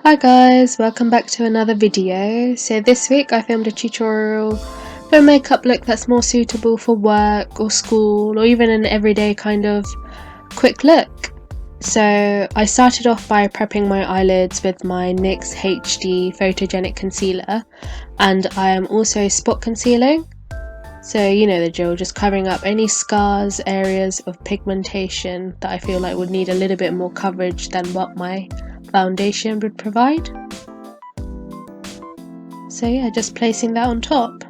Hi guys, welcome back to another video. So this week I filmed a tutorial for a makeup look that's more suitable for work or school or even an everyday kind of quick look. So I started off by prepping my eyelids with my NYX HD photogenic concealer, and I am also spot concealing. So you know the drill, just covering up any scars, areas of pigmentation that I feel like would need a little bit more coverage than what my foundation would provide. So yeah, just placing that on top.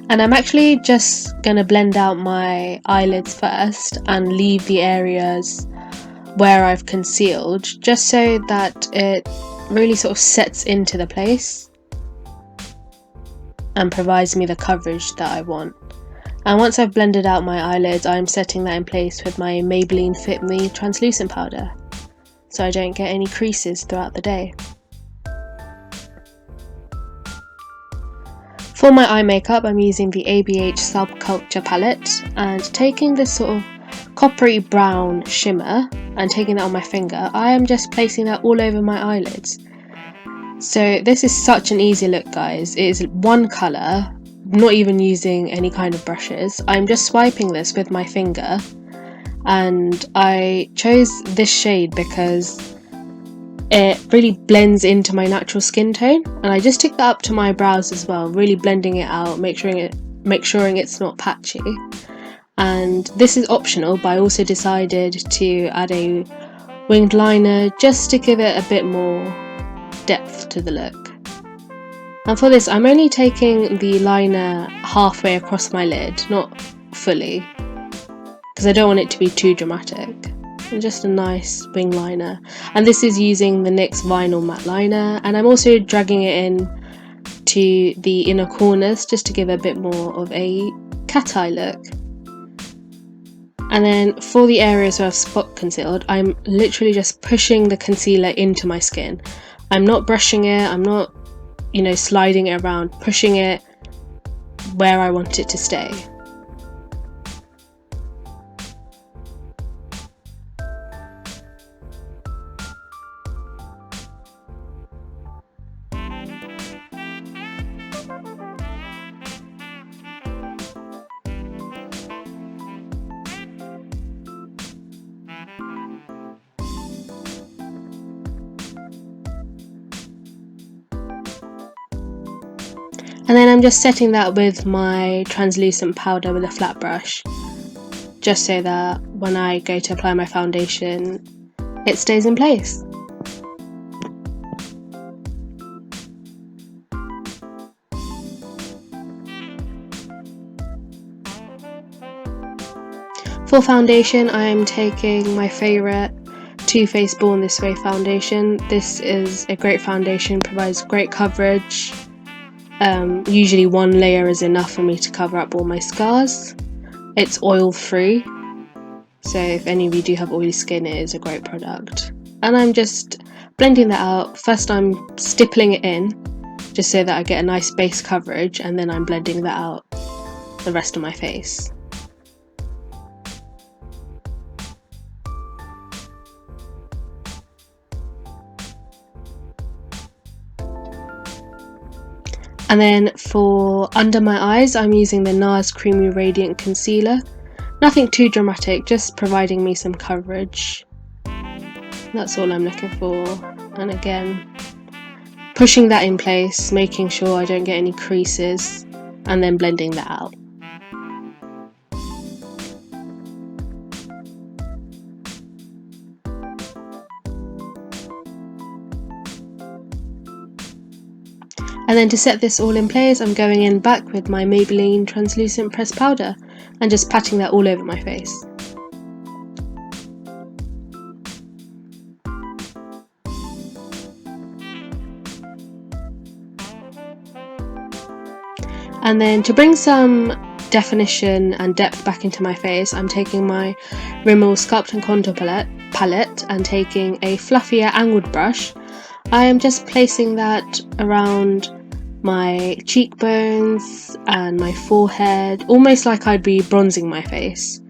And I'm actually just gonna blend out my eyelids first and leave the areas where I've concealed, just so that it really sort of sets into the place and provides me the coverage that I want. And once I've blended out my eyelids, I'm setting that in place with my Maybelline Fit Me translucent powder, so I don't get any creases throughout the day. For my eye makeup, I'm using the ABH Subculture palette and taking this sort of coppery brown shimmer and taking that on my finger, I am just placing that all over my eyelids. So this is such an easy look, guys. It is one colour, not even using any kind of brushes. I'm just swiping this with my finger, and I chose this shade because it really blends into my natural skin tone, and I just took that up to my brows as well, really blending it out, make sure it's not patchy. And this is optional, but I also decided to add a winged liner just to give it a bit more depth to the look. And for this, I'm only taking the liner halfway across my lid, not fully, because I don't want it to be too dramatic. And just a nice wing liner. And this is using the NYX Vinyl Matte Liner, and I'm also dragging it in to the inner corners just to give a bit more of a cat eye look. And then for the areas where I've spot concealed, I'm literally just pushing the concealer into my skin. I'm not brushing it, I'm not, sliding it around, pushing it where I want it to stay. And then I'm just setting that with my translucent powder with a flat brush, just so that when I go to apply my foundation, it stays in place. For foundation, I'm taking my favourite Too Faced Born This Way foundation. This is a great foundation, provides great coverage. Usually one layer is enough for me to cover up all my scars. It's oil free, so if any of you do have oily skin, it is a great product. And I'm just blending that out. First I'm stippling it in, just so that I get a nice base coverage, and then I'm blending that out the rest of my face. And then for under my eyes, I'm using the Nars Creamy Radiant Concealer. Nothing too dramatic, just providing me some coverage. That's all I'm looking for. And again, pushing that in place, making sure I don't get any creases, and then blending that out. And then to set this all in place, I'm going in back with my Maybelline translucent pressed powder and just patting that all over my face. And then to bring some definition and depth back into my face, I'm taking my Rimmel Sculpting Contour palette and taking a fluffier angled brush. I am just placing that around my cheekbones and my forehead, almost like I'd be bronzing my face,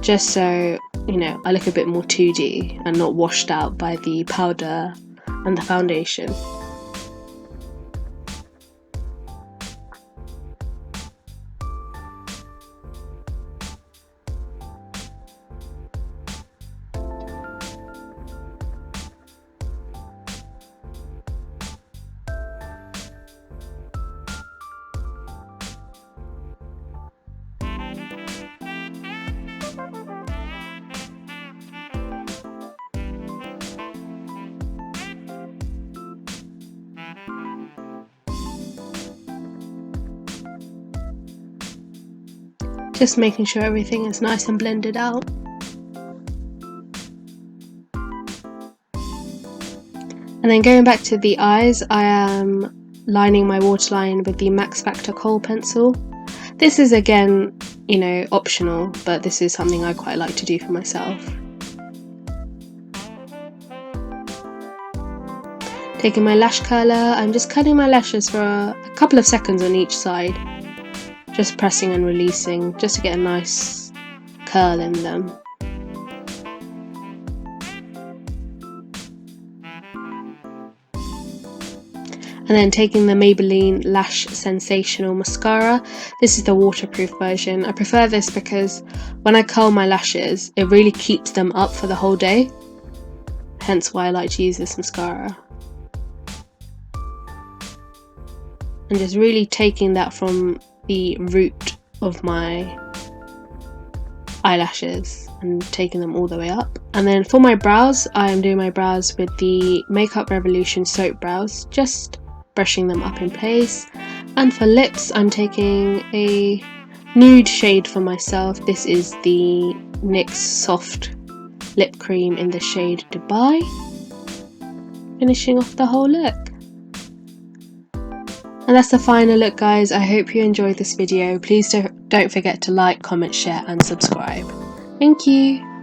just so, you know, I look a bit more 2D and not washed out by the powder and the foundation. Just making sure everything is nice and blended out. And then going back to the eyes, I am lining my waterline with the Max Factor Kohl pencil. This is again, you know, optional, but this is something I quite like to do for myself. Taking my lash curler, I'm just cutting my lashes for a couple of seconds on each side. Just pressing and releasing, just to get a nice curl in them. And then taking the Maybelline Lash Sensational Mascara. This is the waterproof version. I prefer this because when I curl my lashes, it really keeps them up for the whole day. Hence why I like to use this mascara. And just really taking that from the root of my eyelashes and taking them all the way up. And then for my brows, I am doing my brows with the Makeup Revolution Soap Brows, just brushing them up in place. And for lips, I'm taking a nude shade for myself. This is the NYX Soft lip cream in the shade Dubai, finishing off the whole look. And that's the final look, guys. I hope you enjoyed this video. Please don't forget to like, comment, share and subscribe. Thank you.